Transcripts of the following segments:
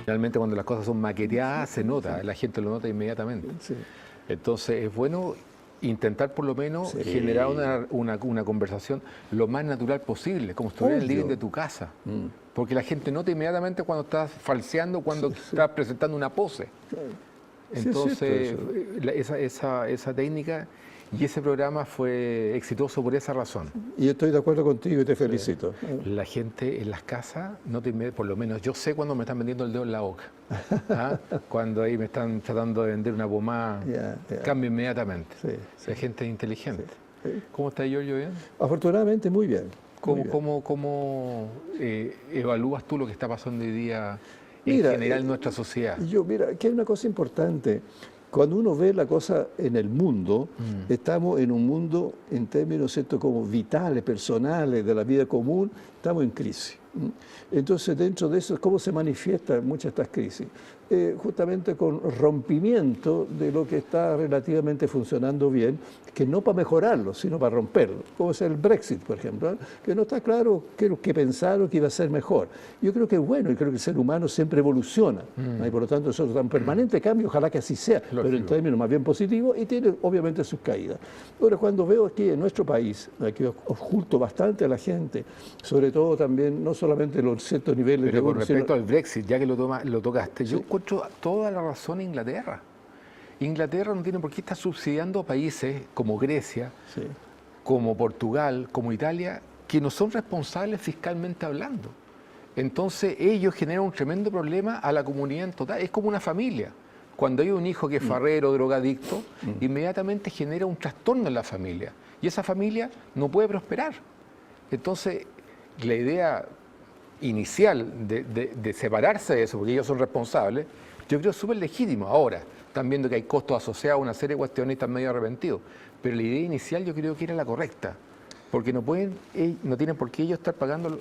Generalmente cuando las cosas son maqueteadas se nota, la gente lo nota inmediatamente. Sí. Entonces es bueno intentar por lo menos generar una conversación lo más natural posible, como si estuviera en el living de tu casa. Porque la gente nota inmediatamente cuando estás falseando, cuando estás presentando una pose. Entonces, esa técnica y ese programa fue exitoso por esa razón. Y estoy de acuerdo contigo y te felicito. La gente en las casas, por lo menos yo sé cuando me están vendiendo el dedo en la boca. ¿Ah? Cuando ahí me están tratando de vender una pomada, cambio inmediatamente. La gente es inteligente. ¿Cómo está Giorgio? ¿Bien? Afortunadamente muy bien. ¿Cómo evalúas tú lo que está pasando hoy día en general en nuestra sociedad? Mira, que hay una cosa importante. Cuando uno ve la cosa en el mundo, estamos en un mundo en términos, ¿cierto?, como vitales, personales, de la vida común, estamos en crisis. Entonces, dentro de eso, ¿cómo se manifiestan muchas de estas crisis? Justamente con rompimiento de lo que está relativamente funcionando bien, que no para mejorarlo, sino para romperlo. Como es el Brexit, por ejemplo, que no está claro qué pensaron que iba a ser mejor. Yo creo que es bueno, y creo que el ser humano siempre evoluciona, y por lo tanto nosotros estamos en permanente cambio, ojalá que así sea, pero en términos más bien positivos, y tiene obviamente sus caídas. Ahora, cuando veo aquí en nuestro país, aquí oculto bastante a la gente, sobre todo también, no solamente los ciertos niveles pero con respecto al Brexit, ya que lo tocaste, yo encuentro toda la razón en Inglaterra. Inglaterra no tiene por qué estar subsidiando a países como Grecia, como Portugal, como Italia, que no son responsables fiscalmente hablando. Entonces ellos generan un tremendo problema a la comunidad en total. Es como una familia. Cuando hay un hijo que es farrero, drogadicto, inmediatamente genera un trastorno en la familia. Y esa familia no puede prosperar. Entonces, la idea inicial de separarse de eso, porque ellos son responsables, yo creo súper legítimo. Ahora, están viendo que hay costos asociados a una serie de cuestiones y están medio arrepentidos. Pero la idea inicial yo creo que era la correcta, porque no tienen por qué ellos estar pagando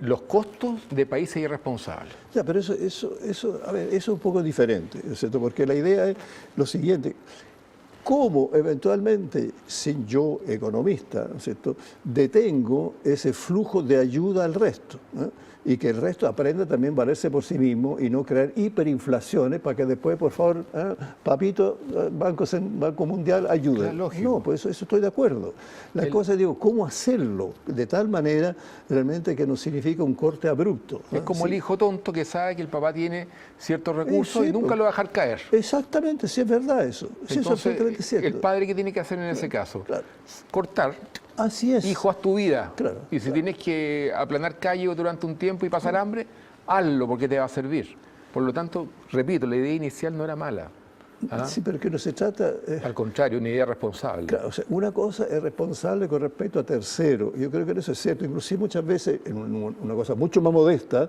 los costos de países irresponsables. Ya, pero a ver, eso es un poco diferente, ¿cierto? Porque la idea es lo siguiente. ¿Cómo eventualmente, sin yo economista, ¿no es cierto?, detengo ese flujo de ayuda al resto, ¿no? Y que el resto aprenda también a valerse por sí mismo y no crear hiperinflaciones para que después, por favor, papito, Banco Mundial, ayude. No, pues eso estoy de acuerdo. La cosa, digo, ¿cómo hacerlo de tal manera realmente que no significa un corte abrupto? Es como el hijo tonto que sabe que el papá tiene ciertos recursos y nunca lo va a dejar caer. Exactamente, sí es verdad eso. Sí, eso es absolutamente cierto. El padre, ¿qué tiene que hacer en ese caso? Cortar. Así es. Hijo, haz tu vida. Claro, y si tienes que aplanar calle durante un tiempo y pasar hambre, hazlo porque te va a servir. Por lo tanto, repito, la idea inicial no era mala. Sí, pero que no se trata... Al contrario, una idea responsable. Claro, o sea, una cosa es responsable con respecto a terceros. Yo creo que eso es cierto. Inclusive muchas veces, en una cosa mucho más modesta,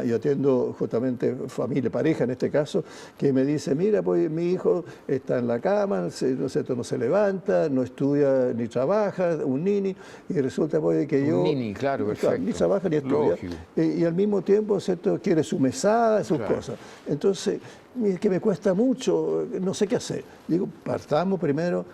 yo atiendo justamente familia, pareja en este caso, que me dice, mira, pues mi hijo está en la cama, no se levanta, no estudia ni trabaja, un nini, y resulta pues, que yo... Un nini, claro, perfecto. Ni trabaja ni estudia. Y al mismo tiempo, ¿cierto?, quiere su mesada, sus cosas. Entonces... que me cuesta mucho, no sé qué hacer. Digo, partamos primero,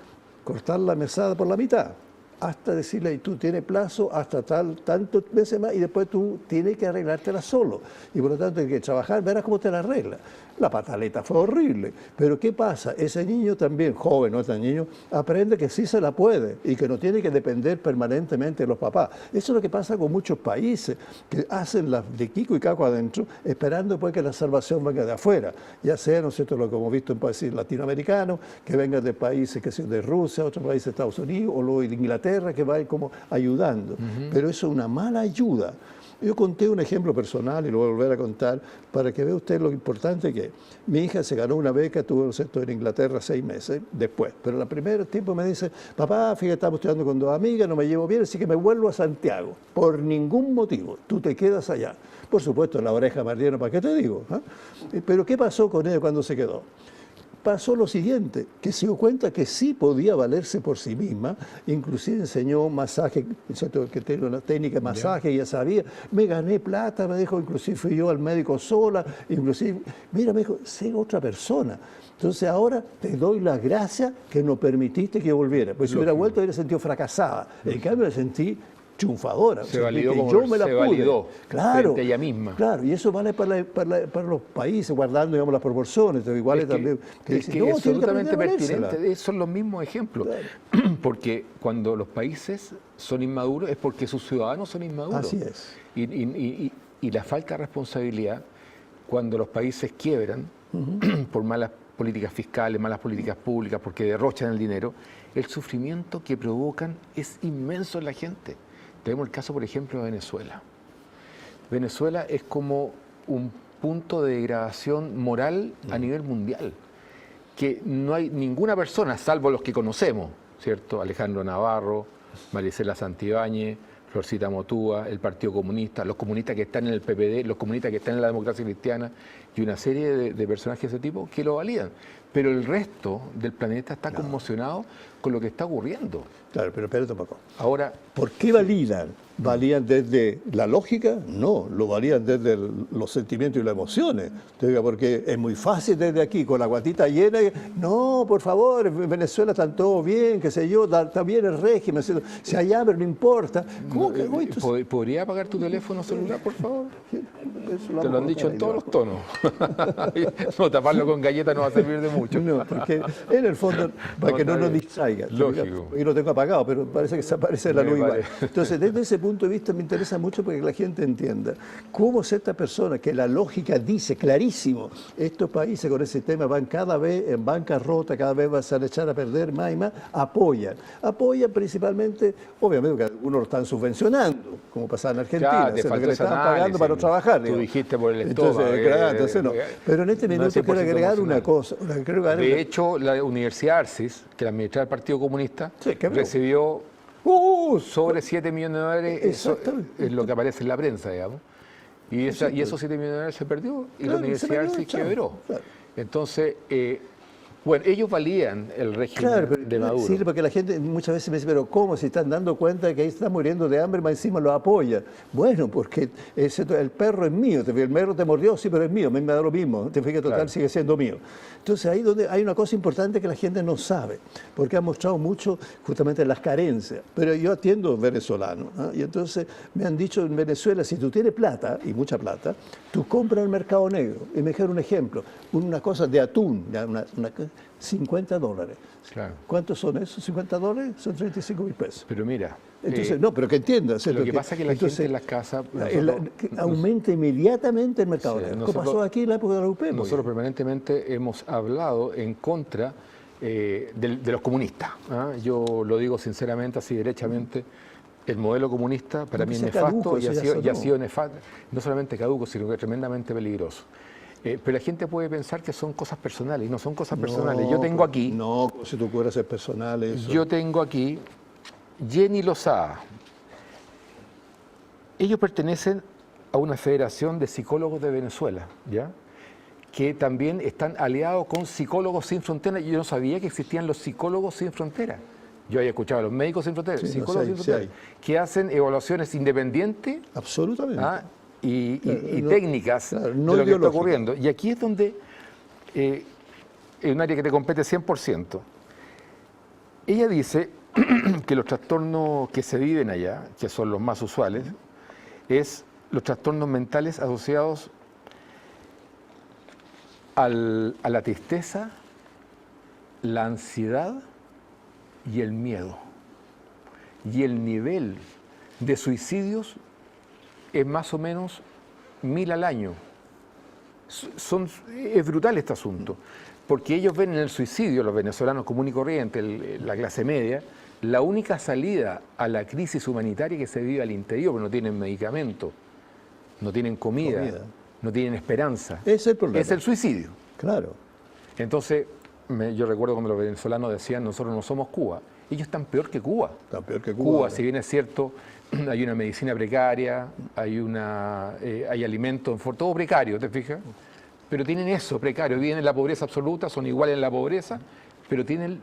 cortar la mesada por la mitad, hasta decirle, tú tienes plazo hasta tantos meses más y después tú tienes que arreglártela solo. Y por lo tanto hay que trabajar, verás cómo te la arregla. La pataleta fue horrible, pero ¿qué pasa? Ese niño también, joven, no tan niño, aprende que sí se la puede y que no tiene que depender permanentemente de los papás. Eso es lo que pasa con muchos países, que hacen las de Kiko y Caco adentro, esperando pues que la salvación venga de afuera, ya sea, ¿no es cierto?, lo que hemos visto en países latinoamericanos, que venga de países, que sea de Rusia, otros países de Estados Unidos, o luego de Inglaterra, que va como ayudando. Pero eso es una mala ayuda. Yo conté un ejemplo personal y lo voy a volver a contar para que vea usted lo importante que es. Mi hija se ganó una beca, tuvo en Inglaterra 6 meses después, pero el primer tiempo me dice, papá, fíjate, estamos estudiando con 2 amigas, no me llevo bien, así que me vuelvo a Santiago, por ningún motivo, tú te quedas allá. Por supuesto, la oreja mardiana, ¿para qué te digo? Pero ¿qué pasó con ella cuando se quedó? Pasó lo siguiente, que se dio cuenta que sí podía valerse por sí misma, inclusive enseñó masaje, que tenía una técnica de masaje, ya sabía, me gané plata, me dijo, inclusive fui yo al médico sola, inclusive, mira, me dijo, sé otra persona. Entonces ahora te doy las gracias que no permitiste que volviera, pues si hubiera vuelto hubiera sentido fracasada, en cambio me sentí triunfadora. Se validó como yo me la se pude. validó Claro, frente a ella misma. Claro, y eso vale para los países, guardando, digamos, las proporciones. Igual también. Es absolutamente pertinente. Son los mismos ejemplos. Claro. Porque cuando los países son inmaduros es porque sus ciudadanos son inmaduros. Así es. Y la falta de responsabilidad, cuando los países quiebran por malas políticas fiscales, malas políticas públicas, porque derrochan el dinero, el sufrimiento que provocan es inmenso en la gente. Tenemos el caso, por ejemplo, de Venezuela. Venezuela es como un punto de degradación moral a nivel mundial, que no hay ninguna persona, salvo los que conocemos, ¿cierto? Alejandro Navarro, Marisela Santibáñez, Florcita Motúa, el Partido Comunista, los comunistas que están en el PPD, los comunistas que están en la democracia cristiana y una serie de personajes de ese tipo que lo validan. Pero el resto del planeta está conmocionado con lo que está ocurriendo. Claro, pero espérate un poco. Ahora, ¿por qué validan? ¿Valían desde la lógica? No, lo valían desde los sentimientos y las emociones. Porque es muy fácil desde aquí, con la guatita llena, no, por favor, en Venezuela están todo bien, qué sé yo, está bien el régimen, si allá, pero no importa. ¿Cómo que, ¿podría apagar tu teléfono celular, por favor? Te lo han dicho en todos los tonos. No, taparlo con galletas no va a servir de mucho. No, porque en el fondo, para que no nos distraiga. Lógico. Y lo tengo apagado, pero parece que se aparece la luz igual. Entonces, desde ese punto de vista me interesa mucho porque la gente entienda cómo ciertas personas, que la lógica dice clarísimo, estos países con ese tema van cada vez en bancarrota, cada vez van a echar a perder más y más, apoyan. Apoyan principalmente, obviamente, que algunos lo están subvencionando, como pasaba en Argentina, que le están pagando para no trabajar. Tú dijiste por el estómago. Entonces no. Pero en este minuto quiero agregar una cosa. De hecho, la Universidad Arcis, que la administraba el Partido Comunista, recibió sobre 7 millones de dólares, eso es lo que aparece en la prensa, digamos. Y esos 7 millones de dólares se perdió y la Universidad Arcis quebró. Claro. Entonces, bueno, ellos valían el régimen de Maduro. Sí, porque la gente muchas veces me dice, pero ¿cómo? Si están dando cuenta que ahí están muriendo de hambre, más encima lo apoya. Bueno, porque el perro es mío, el perro te mordió, sí, pero es mío, a mí me da lo mismo, te fijas, total, sigue siendo mío. Entonces ahí donde hay una cosa importante que la gente no sabe, porque ha mostrado mucho justamente las carencias. Pero yo atiendo venezolanos, ¿no? Y entonces me han dicho en Venezuela, si tú tienes plata, y mucha plata, tú compras en el mercado negro. Y me dijeron un ejemplo, una cosa de atún, $50. Claro. ¿Cuántos son esos? $50 son 35.000 pesos. Pero mira... Entonces, no, pero que entiendas. Lo que pasa es que la gente en las casas... aumenta inmediatamente el mercado negro. ¿Qué pasó aquí en la época de la UP? Nosotros permanentemente hemos hablado en contra de los comunistas. Yo lo digo sinceramente, así derechamente. El modelo comunista para mí es nefasto y ha sido nefasto, no solamente caduco, sino que tremendamente peligroso. Pero la gente puede pensar que son cosas personales, y no son cosas personales. Yo tengo aquí... No, si tú quieres ser personal, eso. Yo tengo aquí Jenny Lozada. Ellos pertenecen a una federación de psicólogos de Venezuela, ¿ya? Que también están aliados con Psicólogos Sin Fronteras. Yo no sabía que existían los Psicólogos Sin Fronteras. Yo había escuchado a los Médicos Sin Fronteras, Psicólogos Sin Fronteras, que hacen evaluaciones independientes. Absolutamente. Y técnicas de lo que está ocurriendo. Y aquí es donde es un área que te compete 100%. Ella dice que los trastornos que se viven allá, que son los más usuales, es los trastornos mentales asociados a la tristeza, la ansiedad y el miedo. Y el nivel de suicidios es más o menos 1000 al año. Es brutal este asunto, porque ellos ven en el suicidio, los venezolanos común y corriente, la clase media, la única salida a la crisis humanitaria que se vive al interior, porque no tienen medicamentos, no tienen comida, no tienen esperanza. Es el problema. Es el suicidio. Claro. Entonces, yo recuerdo cuando los venezolanos decían, nosotros no somos Cuba. Ellos están peor que Cuba. Están peor que Cuba. Cuba, si bien es cierto, hay una medicina precaria, hay alimentos, todo precario, ¿te fijas? Pero tienen eso, precario, viven en la pobreza absoluta, son iguales en la pobreza, pero tienen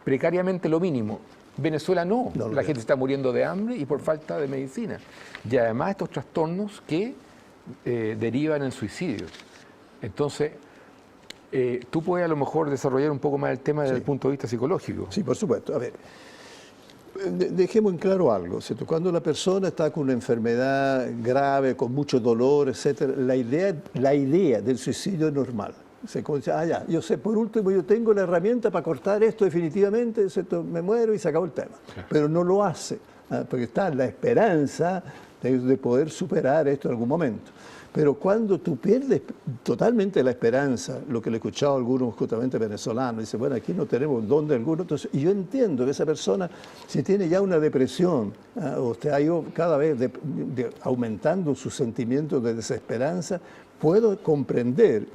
precariamente lo mínimo. Venezuela no, la gente está muriendo de hambre y por falta de medicina. Y además estos trastornos que derivan en suicidios. Entonces, tú puedes a lo mejor desarrollar un poco más el tema desde el punto de vista psicológico. Sí, por supuesto. A ver, dejemos en claro algo, ¿cierto? Cuando la persona está con una enfermedad grave, con mucho dolor, etcétera, la idea del suicidio es normal. Se dice, ya, yo sé, por último yo tengo la herramienta para cortar esto definitivamente, ¿cierto? Me muero y se acabó el tema. Pero no lo hace, porque está en la esperanza de poder superar esto en algún momento. Pero cuando tú pierdes totalmente la esperanza, lo que le he escuchado a algunos justamente venezolanos, dice, bueno, aquí no tenemos dónde alguno, entonces, y yo entiendo que esa persona, si tiene ya una depresión, o ha ido cada vez aumentando sus sentimientos de desesperanza, puedo comprender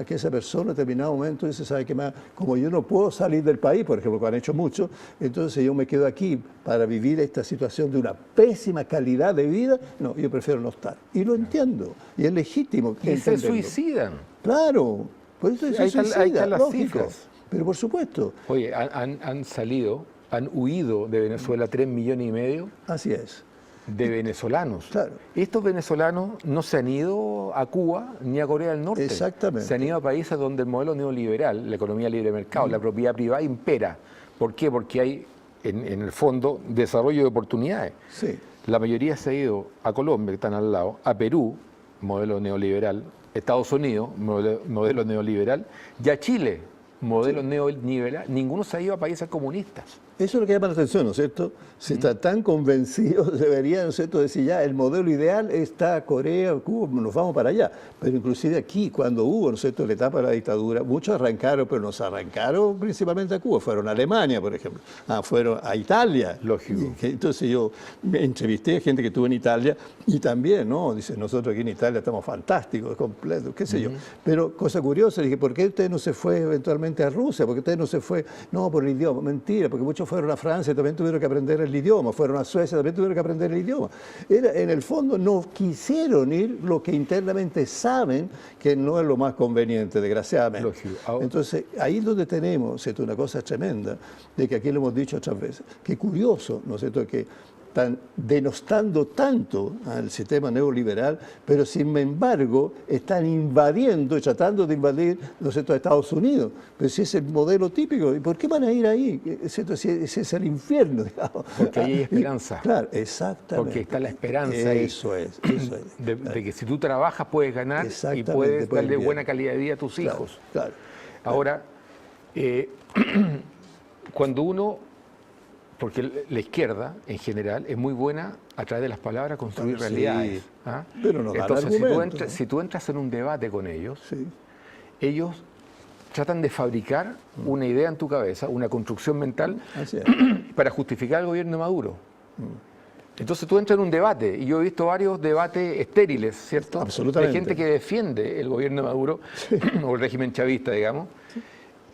que esa persona en determinado momento dice, ¿sabe qué más? Como yo no puedo salir del país, por ejemplo, que han hecho mucho, entonces yo me quedo aquí para vivir esta situación de una pésima calidad de vida, no, yo prefiero no estar. Y lo entiendo, y es legítimo. Y se suicidan. Claro, por eso se suicidan, ahí están las cifras. Pero por supuesto. Oye, han huido de Venezuela 3,5 millones. Así es. De venezolanos. Claro. Estos venezolanos no se han ido a Cuba ni a Corea del Norte. Exactamente. Se han ido a países donde el modelo neoliberal, la economía libre de mercado, la propiedad privada impera. ¿Por qué? Porque hay, en el fondo, desarrollo de oportunidades. Sí. La mayoría se ha ido a Colombia, que están al lado, a Perú, modelo neoliberal, Estados Unidos, modelo neoliberal, y a Chile, modelo neoliberal. Ninguno se ha ido a países comunistas. Eso es lo que llama la atención, ¿no es cierto? Si está tan convencido, debería, ¿no es cierto?, decir ya, el modelo ideal está Corea, Cuba, nos vamos para allá. Pero inclusive aquí, cuando hubo, ¿no es cierto?, la etapa de la dictadura, muchos arrancaron, pero no se arrancaron principalmente a Cuba, fueron a Alemania, por ejemplo, fueron a Italia. Lógico. Entonces yo me entrevisté a gente que estuvo en Italia y también, ¿no? Dice, nosotros aquí en Italia estamos fantásticos, completos, qué sé yo. Pero cosa curiosa, dije, ¿por qué usted no se fue eventualmente a Rusia? ¿Por qué usted no se fue? No, por el idioma. Mentira, porque muchos fueron a Francia y también tuvieron que aprender el idioma, fueron a Suecia y también tuvieron que aprender el idioma. En el fondo no quisieron ir lo que internamente saben que no es lo más conveniente, desgraciadamente. Lógico. Entonces, ahí es donde tenemos, ¿cierto?, una cosa tremenda, de que aquí lo hemos dicho otras veces. Qué curioso, ¿no es cierto?, que están denostando tanto al sistema neoliberal, pero sin embargo están invadiendo y tratando de invadir, ¿no es cierto?, a Estados Unidos. Pero si es el modelo típico, ¿y por qué van a ir ahí? ¿Cierto? Si ese es el infierno, digamos. Porque ahí hay esperanza. Claro, exactamente. Porque está la esperanza eso ahí. Eso es. De que si tú trabajas puedes ganar y puedes darle buena calidad de vida a tus hijos. Claro. Ahora, cuando uno... Porque la izquierda, en general, es muy buena a través de las palabras construir realidades. ¿Ah? Pero no dan entonces, si tú entras en un debate con ellos, ellos tratan de fabricar una idea en tu cabeza, una construcción mental, para justificar el gobierno de Maduro. Entonces tú entras en un debate, y yo he visto varios debates estériles, ¿cierto? Absolutamente. Hay gente que defiende el gobierno de Maduro, o el régimen chavista, digamos.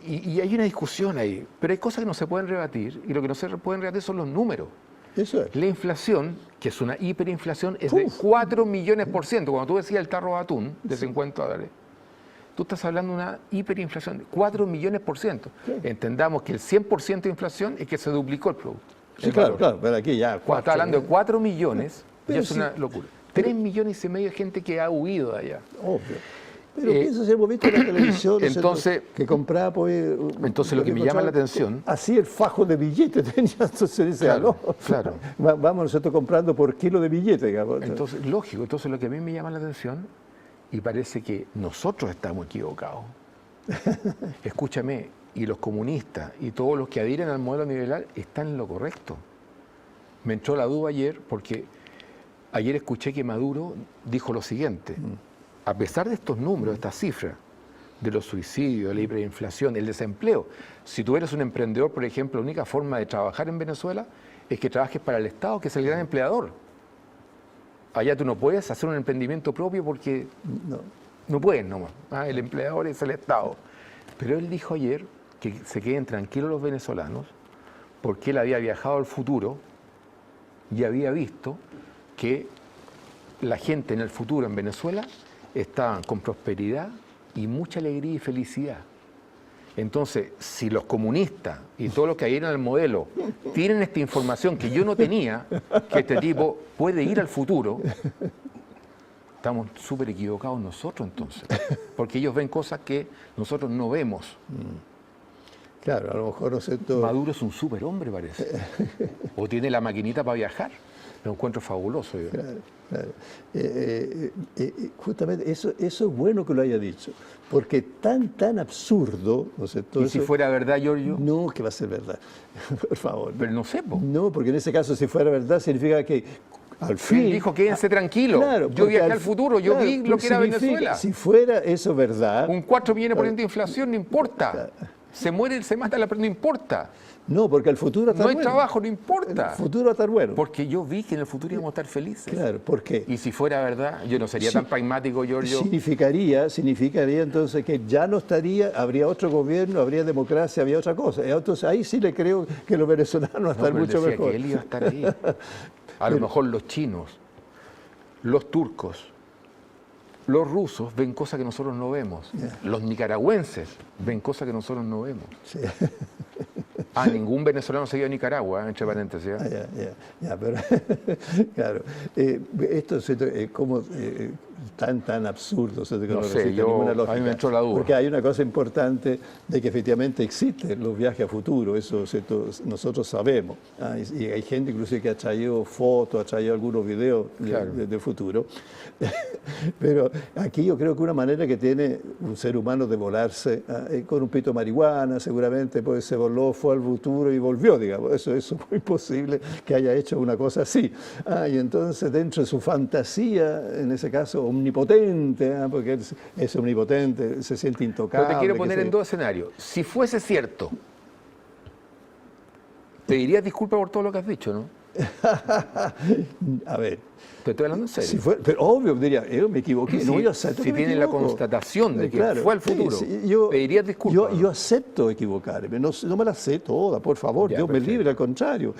Y hay una discusión ahí, pero hay cosas que no se pueden rebatir, y lo que no se pueden rebatir son los números. Eso es. La inflación, que es una hiperinflación, es de 4 millones %. Cuando tú decías el tarro de atún de $50, tú estás hablando de una hiperinflación de 4 millones %. Entendamos que el 100% de inflación es que se duplicó el producto. Sí, claro, pero aquí ya... Cuando estás hablando de 4 millones, ya es una locura. 3,5 millones de gente que ha huido de allá. Obvio. Pero piensa si hemos visto en la televisión entonces, que compraba pues, entonces lo que me llama la atención... Así el fajo de billetes tenía, entonces dice, claro. Vamos nosotros comprando por kilo de billetes, digamos. Entonces, lógico, entonces lo que a mí me llama la atención, y parece que nosotros estamos equivocados. Escúchame, y los comunistas y todos los que adhieren al modelo neoliberal están en lo correcto. Me entró la duda ayer porque ayer escuché que Maduro dijo lo siguiente. A pesar de estos números, estas cifras, de los suicidios, la hiperinflación, el desempleo, si tú eres un emprendedor, por ejemplo, la única forma de trabajar en Venezuela es que trabajes para el Estado, que es el gran empleador. Allá tú no puedes hacer un emprendimiento propio porque no puedes nomás. El empleador es el Estado. Pero él dijo ayer que se queden tranquilos los venezolanos porque él había viajado al futuro y había visto que la gente en el futuro en Venezuela estaban con prosperidad y mucha alegría y felicidad. Entonces, si los comunistas y todos los que adhieren al modelo tienen esta información que yo no tenía, que este tipo puede ir al futuro, estamos súper equivocados nosotros entonces, porque ellos ven cosas que nosotros no vemos. Claro, a lo mejor no sé todo. Maduro es un superhombre, parece. O tiene la maquinita para viajar. Lo encuentro fabuloso. Yo. Claro, claro. Justamente eso es bueno que lo haya dicho, porque tan absurdo, ¿no sé, todo ¿Y eso, si fuera verdad, Giorgio? No, que va a ser verdad, por favor. Pero no sé, po. No, porque en ese caso, si fuera verdad, significa que al fin... Él dijo, quédense tranquilos. Claro, yo viajé al futuro, yo vi lo que era Venezuela. Si fuera eso verdad... Un 4% de inflación, no importa. Se muere, se mata, no importa. No, porque el futuro está bueno. No hay trabajo, no importa. El futuro va a estar bueno. Porque yo vi que en el futuro íbamos a estar felices. Claro, ¿por qué? Y si fuera verdad, yo no sería tan pragmático, Giorgio. Significaría entonces que ya no estaría, habría otro gobierno, habría democracia, habría otra cosa. Entonces ahí sí le creo que los venezolanos van a estar mucho mejor. Que él iba a estar ahí. A lo mejor los chinos, los turcos, los rusos ven cosas que nosotros no vemos. Los nicaragüenses ven cosas que nosotros no vemos. Sí. Ningún venezolano se ha ido a Nicaragua, entre paréntesis. Pero claro, esto es como tan absurdo, que no sé, ninguna lógica. A mí me entró la duda. Porque hay una cosa importante de que efectivamente existen los viajes a futuro, eso nosotros sabemos. Y hay gente inclusive que ha traído fotos, ha traído algunos videos de futuro. Pero aquí yo creo que una manera que tiene un ser humano de volarse con un pito de marihuana, seguramente pues se voló, fue al futuro y volvió, digamos. Eso es muy posible que haya hecho una cosa así. Y entonces dentro de su fantasía, en ese caso omnipotente, porque él es omnipotente, se siente intocable. Pero te quiero poner en dos escenarios. Si fuese cierto, te dirías disculpa por todo lo que has dicho, ¿no? A ver. Te estoy hablando en serio. Pero obvio, diría, yo me equivoqué. Si, no, yo acepto si tienes la constatación de que fue al futuro, te dirías disculpa. Yo acepto equivocarme, no me la sé toda, por favor, Dios me libre, al contrario.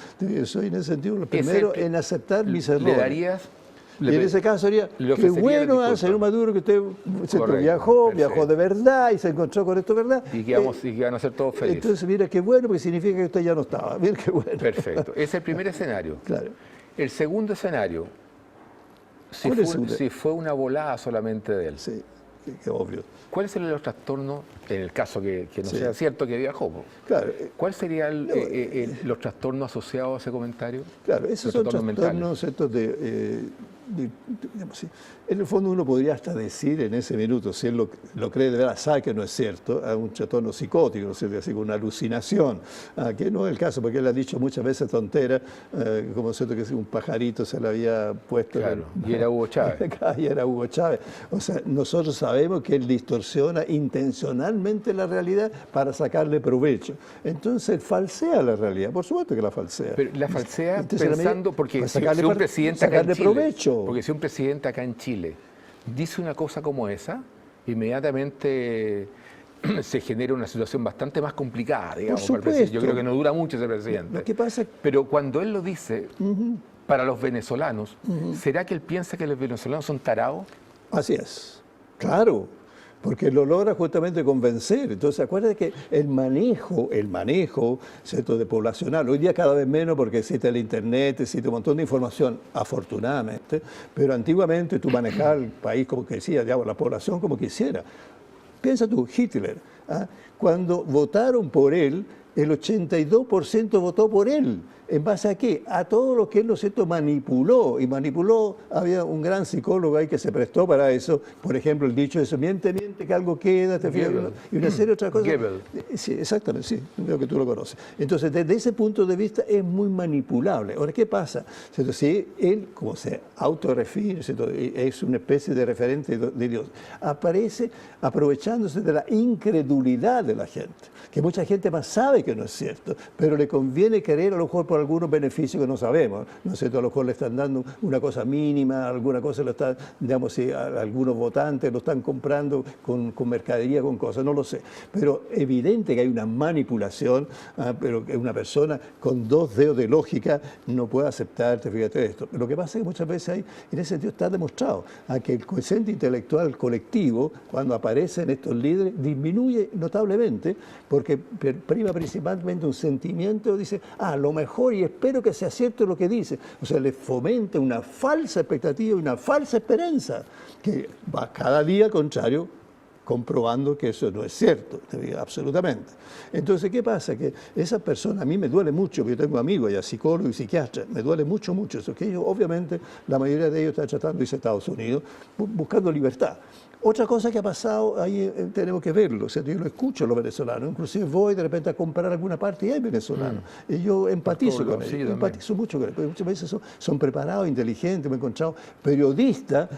Soy en ese sentido el primero en aceptar mis errores. ¿Le darías? Y en ese caso sería, qué bueno, señor Maduro, que usted viajó de verdad y se encontró con esto, ¿verdad? Y que van a ser todos felices. Entonces, mira, qué bueno, porque significa que usted ya no estaba. Mira, qué bueno. Perfecto. Ese es el primer escenario. Claro. El segundo escenario, si fue una volada solamente de él. Sí, qué obvio. ¿Cuáles serían los trastornos, en el caso que no sea cierto que viajó? Claro. ¿Cuáles serían los trastornos asociados a ese comentario? Claro, esos son trastornos estos digamos, en el fondo uno podría hasta decir en ese minuto, si él lo cree de verdad, sabe que no es cierto, a un trastorno psicótico, ¿no es cierto? Así como una alucinación, que no es el caso, porque él ha dicho muchas veces tonteras, como es cierto que un pajarito se le había puesto... Claro, y era Hugo Chávez. Y era Hugo Chávez. O sea, nosotros sabemos que él distorsiona intencionalmente la realidad para sacarle provecho. Entonces, falsea la realidad, por supuesto que la falsea. Pero la falsea pensando, porque si un presidente acá en Chile, provecho. Porque si un presidente acá en Chile dice una cosa como esa, inmediatamente se genera una situación bastante más complicada, digamos, para el presidente. Yo creo que no dura mucho ese presidente. Lo que pasa... Pero cuando él lo dice, para los venezolanos, ¿será que él piensa que los venezolanos son tarados? Así es, claro. Porque lo logra justamente convencer. Entonces, acuérdate que el manejo, ¿cierto?, de poblacional, hoy día cada vez menos porque existe el Internet, existe un montón de información, afortunadamente, pero antiguamente tú manejabas el país como que decía, digamos, la población como quisiera. Piensa tú, Hitler, cuando votaron por él, el 82% votó por él. ¿En base a qué? A todo lo que él, ¿no es cierto?, manipuló. Y manipuló, había un gran psicólogo ahí que se prestó para eso. Por ejemplo, el dicho eso, miente, que algo queda, te fijas, y una serie de otras cosas. Sí, exactamente, sí, veo que tú lo conoces. Entonces, desde ese punto de vista es muy manipulable. Ahora, ¿qué pasa? Si él, como se autorrefiere, es una especie de referente de Dios, aparece aprovechándose de la incredulidad de la gente, que mucha gente más sabe que no es cierto, pero le conviene querer a lo mejor por algunos beneficios que no sabemos, ¿no es cierto? A lo mejor le están dando una cosa mínima, alguna cosa lo están, digamos, si algunos votantes lo están comprando con mercadería, con cosas, no lo sé. Pero evidente que hay una manipulación, pero que una persona con dos dedos de lógica no puede aceptarte, fíjate esto. Pero lo que pasa es que muchas veces hay, en ese sentido está demostrado, que el coeficiente intelectual colectivo, cuando aparecen estos líderes, disminuye notablemente, porque prima principalmente un sentimiento, dice, lo mejor y espero que sea cierto lo que dice. O sea, le fomenta una falsa expectativa y una falsa esperanza, que va cada día al contrario, comprobando que eso no es cierto, absolutamente. Entonces, ¿qué pasa? Que esa persona, a mí me duele mucho, porque yo tengo amigos ya, psicólogos y psiquiatras, me duele mucho, mucho eso, que ellos, obviamente, la mayoría de ellos están tratando de irse a Estados Unidos, buscando libertad. Otra cosa que ha pasado, ahí tenemos que verlo, o sea, yo lo escucho a los venezolanos, inclusive voy de repente a comprar alguna parte y hay venezolanos, y yo empatizo con ellos, empatizo mucho con ellos, porque muchas veces son preparados, inteligentes, me he encontrado periodistas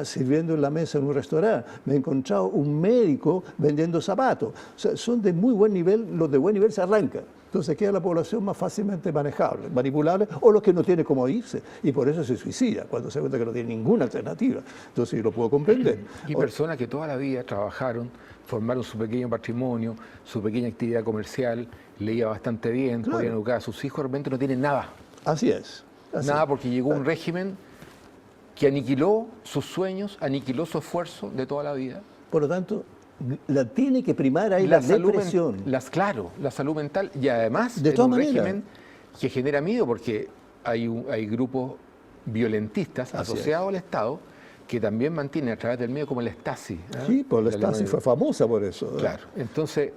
sirviendo en la mesa en un restaurante, me he encontrado un médico vendiendo zapatos, o sea, son de muy buen nivel, los de buen nivel se arrancan. Entonces queda la población más fácilmente manejable, manipulable, o los que no tienen cómo irse, y por eso se suicida, cuando se cuenta que no tiene ninguna alternativa. Entonces yo lo puedo comprender. Y personas que toda la vida trabajaron, formaron su pequeño patrimonio, su pequeña actividad comercial, le iba bastante bien, claro, podían educar a sus hijos, de repente no tienen nada. Así es. Nada, porque llegó un régimen que aniquiló sus sueños, aniquiló su esfuerzo de toda la vida. Por lo tanto, la tiene que primar ahí la depresión. Claro, la salud mental, y además de un régimen que genera miedo, porque hay grupos violentistas asociados al Estado que también mantienen a través del miedo, como el Stasi. Sí, pues la Stasi fue famosa por eso. Claro, entonces...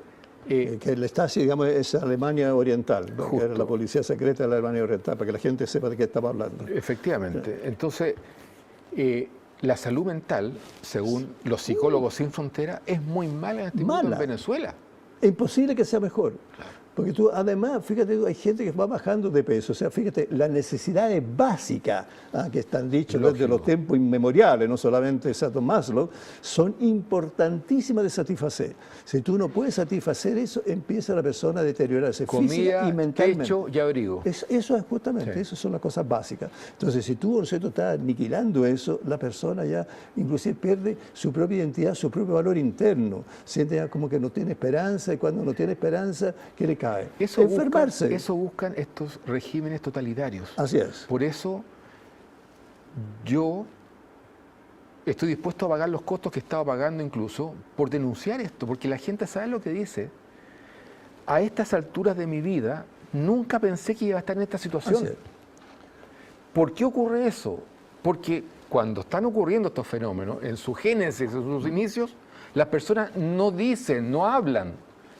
que el Stasi, digamos, es Alemania Oriental, que era la policía secreta de la Alemania Oriental, para que la gente sepa de qué estamos hablando. Efectivamente. Entonces... la salud mental, según los psicólogos sin fronteras, es muy mala en este momento en Venezuela. Es imposible que sea mejor. Claro. Porque tú, además, fíjate, hay gente que va bajando de peso. O sea, fíjate, las necesidades básicas que están dichas desde los tiempos inmemoriales, no solamente exacto Maslow, son importantísimas de satisfacer. Si tú no puedes satisfacer eso, empieza la persona a deteriorarse física y mentalmente. Techo y abrigo. Eso es justamente, esas son las cosas básicas. Entonces, si tú, ¿no, estás aniquilando eso, la persona ya inclusive pierde su propia identidad, su propio valor interno. Siente ya como que no tiene esperanza, y cuando no tiene esperanza, ¿qué le cae? Enfermarse. Eso buscan estos regímenes totalitarios. Así es. Por eso yo estoy dispuesto a pagar los costos que estaba pagando incluso por denunciar esto, porque la gente sabe lo que dice. A estas alturas de mi vida nunca pensé que iba a estar en esta situación. ¿Por qué ocurre eso? Porque cuando están ocurriendo estos fenómenos, en su génesis, en sus inicios, las personas no dicen, no hablan,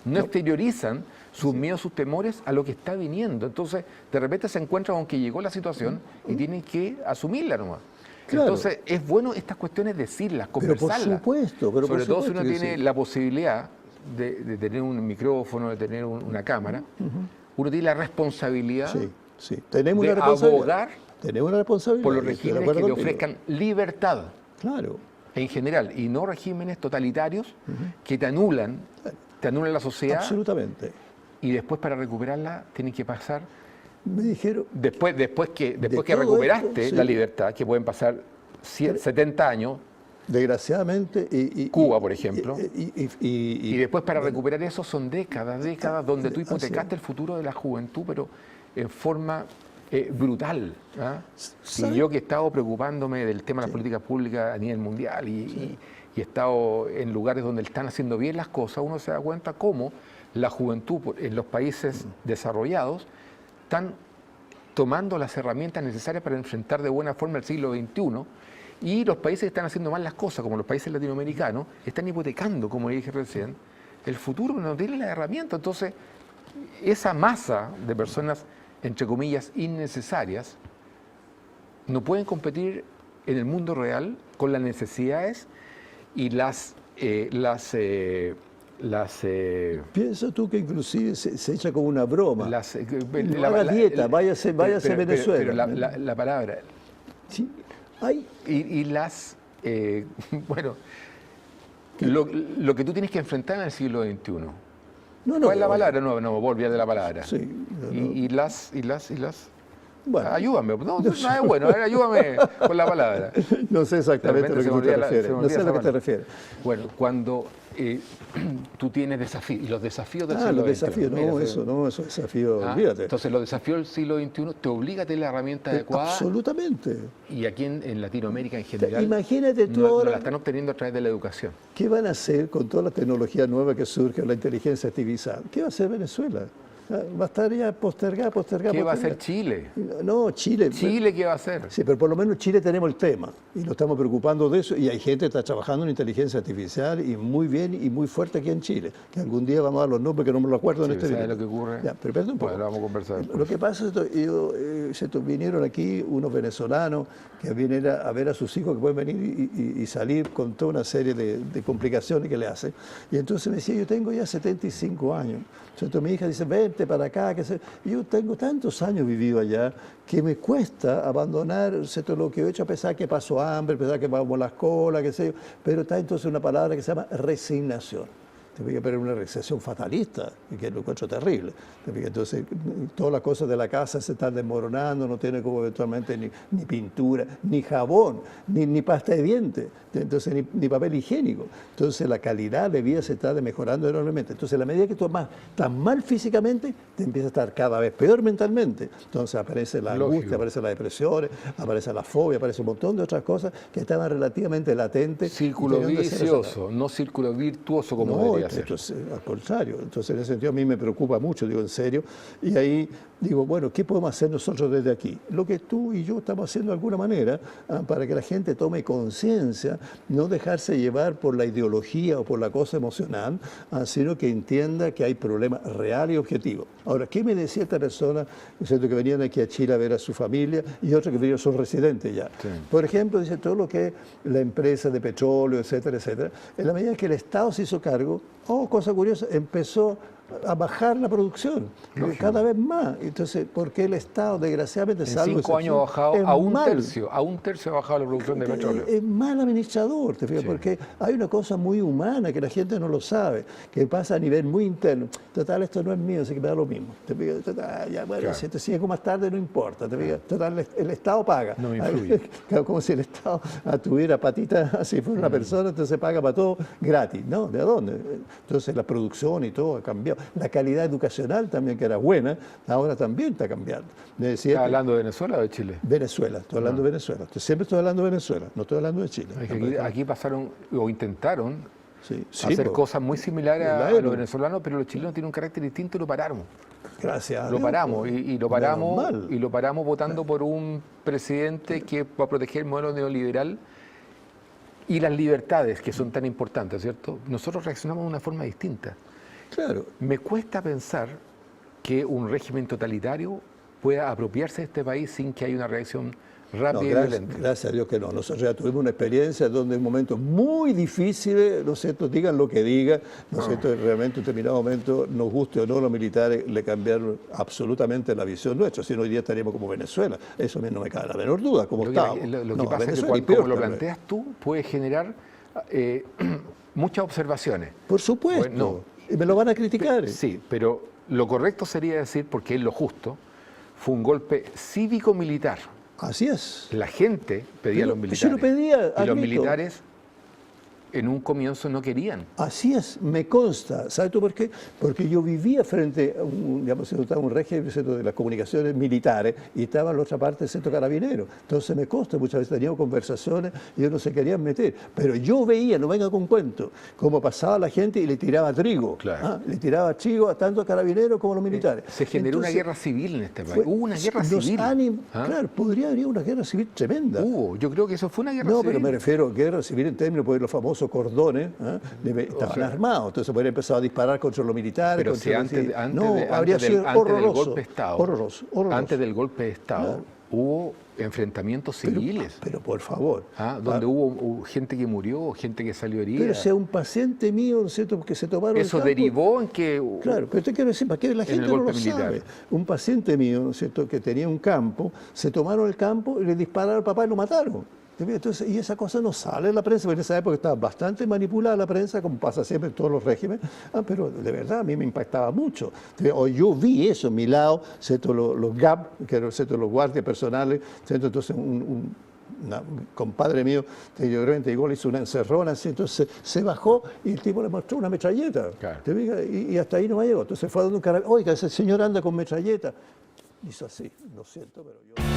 no exteriorizan sus miedos, sus temores a lo que está viniendo. Entonces, de repente se encuentran con que llegó la situación y tienen que asumirla nomás. Claro. Entonces, es bueno estas cuestiones decirlas, conversarlas. Pero por supuesto. Sobre todo si uno tiene la posibilidad de tener un micrófono, de tener una cámara, uno tiene la responsabilidad Tenemos de una responsabilidad. abogar Tenemos una responsabilidad por los regímenes que le ofrezcan libertad. Claro. En general, y no regímenes totalitarios que te anulan la sociedad. Absolutamente. Y después para recuperarla tienen que pasar, me dijeron, después que recuperaste la libertad, que pueden pasar 70 años, desgraciadamente, Cuba, por ejemplo, y después para recuperar eso son décadas donde tú hipotecaste el futuro de la juventud, pero en forma brutal. Y yo que he estado preocupándome del tema de las políticas públicas a nivel mundial y he estado en lugares donde están haciendo bien las cosas, uno se da cuenta cómo la juventud en los países desarrollados están tomando las herramientas necesarias para enfrentar de buena forma el siglo XXI, y los países que están haciendo mal las cosas, como los países latinoamericanos, están hipotecando, como dije recién, el futuro, no tienen las herramientas. Entonces, esa masa de personas, entre comillas, innecesarias, no pueden competir en el mundo real con las necesidades y piensa tú que inclusive se echa como una broma. No haga dieta, váyase a Venezuela. Pero la palabra. Sí, bueno, lo que tú tienes que enfrentar en el siglo XXI. ¿Cuál es la palabra? No me voy a olvidar de la palabra. Sí, y las. Bueno. Ayúdame, no es bueno, ayúdame con la palabra. No sé exactamente a lo que tú te refieres. No sé a lo que te refieres. Bueno, cuando tú tienes desafíos, y los desafíos del siglo los desafíos, XXI. Esos desafíos, olvídate. Entonces, los desafíos del siglo XXI te obliga a tener la herramienta adecuada. Absolutamente. Y aquí en Latinoamérica en general, imagínate tú no ahora, la están obteniendo a través de la educación. ¿Qué van a hacer con toda la tecnología nueva que surge, la inteligencia artificial? ¿Qué va a hacer Venezuela? Bastaría postergar. ¿Qué va a hacer Chile? No, Chile. ¿Chile qué va a hacer? Sí, pero por lo menos Chile tenemos el tema y nos estamos preocupando de eso y hay gente que está trabajando en inteligencia artificial y muy bien y muy fuerte aquí en Chile, que algún día vamos a dar los nombres que no me lo acuerdo en este video. ¿Sabes lo que ocurre? Ya, pero espérate un poco. Bueno, vamos a conversar. Lo que pasa es que vinieron aquí unos venezolanos que vienen a ver a sus hijos que pueden venir y salir con toda una serie de complicaciones que le hacen. Y entonces me decía, yo tengo ya 75 años. Entonces mi hija dice, vente para acá. Y yo tengo tantos años vivido allá que me cuesta abandonar, ¿cierto?, lo que he hecho, a pesar que paso hambre, a pesar que vamos las colas, qué sé yo. Pero está entonces una palabra que se llama resignación. Pero una resignación fatalista, que lo encuentro terrible. Entonces, todas las cosas de la casa se están desmoronando, no tiene como eventualmente ni pintura, ni jabón, ni pasta de dientes, entonces ni papel higiénico. Entonces, la calidad de vida se está mejorando enormemente. Entonces, a la medida que tú estás mal físicamente, te empieza a estar cada vez peor mentalmente. Entonces, aparece la angustia, aparece la depresión, aparece la fobia, aparece un montón de otras cosas que estaban relativamente latentes. Círculo vicioso, no círculo virtuoso como debería. Entonces, al contrario, entonces en ese sentido a mí me preocupa mucho, digo en serio, y ahí digo, bueno, ¿qué podemos hacer nosotros desde aquí? Lo que tú y yo estamos haciendo de alguna manera para que la gente tome conciencia, no dejarse llevar por la ideología o por la cosa emocional, sino que entienda que hay problemas reales y objetivos. Ahora, ¿qué me decía esta persona, que venían aquí a Chile a ver a su familia y otros que vinieron son residentes ya? Sí. Por ejemplo, dice todo lo que es la empresa de petróleo, etcétera, etcétera, en la medida que el Estado se hizo cargo, cosa curiosa, empezó a bajar la producción, cada vez más. Entonces, ¿por qué el Estado, desgraciadamente, en 5 años ha bajado a un tercio ha bajado la producción de petróleo? Es mal administrador, te fijas, sí. Porque hay una cosa muy humana que la gente no lo sabe, que pasa a nivel muy interno. Total, esto no es mío, así que me da lo mismo. Te fijas, total, ya, bueno, claro. Si te sigue más tarde, no importa. Te fijas, total, el Estado paga. No me influye. Como si el Estado tuviera patitas, si fuera una persona, entonces paga para todo gratis. ¿No? ¿De dónde? Entonces, la producción y todo ha cambiado. La calidad educacional también, que era buena, ahora también está cambiando. ¿Estás hablando de Venezuela o de Chile? Venezuela, estoy hablando de Venezuela. Siempre estoy hablando de Venezuela, no estoy hablando de Chile. Es que aquí pasaron o intentaron hacer cosas muy similares a los venezolanos, pero los chilenos tienen un carácter distinto y lo paramos. Gracias. Lo paramos y lo paramos votando por un presidente que va a proteger el modelo neoliberal y las libertades que son tan importantes, ¿cierto? Nosotros reaccionamos de una forma distinta. Claro. Me cuesta pensar que un régimen totalitario pueda apropiarse de este país sin que haya una reacción rápida y violenta. Gracias a Dios que no. Nosotros ya tuvimos una experiencia donde en momentos muy difíciles, ¿no es cierto?, digan lo que digan, ¿no es cierto?, realmente en un determinado momento, nos guste o no, los militares le cambiaron absolutamente la visión nuestra. Si no, hoy día estaríamos como Venezuela. Eso a mí no me cabe la menor duda, como estábamos. Lo que pasa es que como lo planteas tú, puede generar muchas observaciones. Por supuesto. Bueno, y me lo van a criticar. Sí, pero lo correcto sería decir, porque es lo justo, fue un golpe cívico-militar. Así es. La gente pedía a los militares. Yo lo pedía, y los militares en un comienzo no querían. Así es, me consta. ¿Sabes tú por qué? Porque yo vivía frente a un régimen de las comunicaciones militares y estaba en la otra parte del centro carabinero. Entonces me consta, muchas veces teníamos conversaciones y ellos no se querían meter. Pero yo veía, no venga con cuento, cómo pasaba la gente y le tiraba trigo. Claro. Le tiraba trigo tanto a carabineros como a los militares. Se generó una guerra civil en este país. Hubo una guerra civil. Claro, podría haber una guerra civil tremenda. Yo creo que eso fue una guerra civil. No, pero me refiero a guerra civil en términos de los famosos cordones, estaban armados, entonces podrían empezar a disparar contra los militares. Pero contra antes del golpe de Estado, horroroso. Antes del golpe de Estado, hubo enfrentamientos civiles. Pero por favor. Donde hubo gente que murió, gente que salió herida. Pero si a un paciente mío, ¿no es cierto?, que se tomaron eso derivó en que... Claro, pero te quiero decir, ¿para qué la gente no lo sabe? Un paciente mío, ¿no es cierto?, que tenía un campo, se tomaron el campo y le dispararon al papá y lo mataron. Entonces, y esa cosa no sale en la prensa, porque en esa época estaba bastante manipulada la prensa, como pasa siempre en todos los regímenes, pero de verdad a mí me impactaba mucho. Yo vi eso en mi lado, los GAP, que eran los guardias personales, entonces un compadre mío, yo realmente igual hizo una encerrona, así, entonces se bajó y el tipo le mostró una metralleta, claro. Y hasta ahí no me llegó. Entonces fue dando un carabinero, oiga, ese señor anda con metralleta. Hizo así, lo siento, pero yo...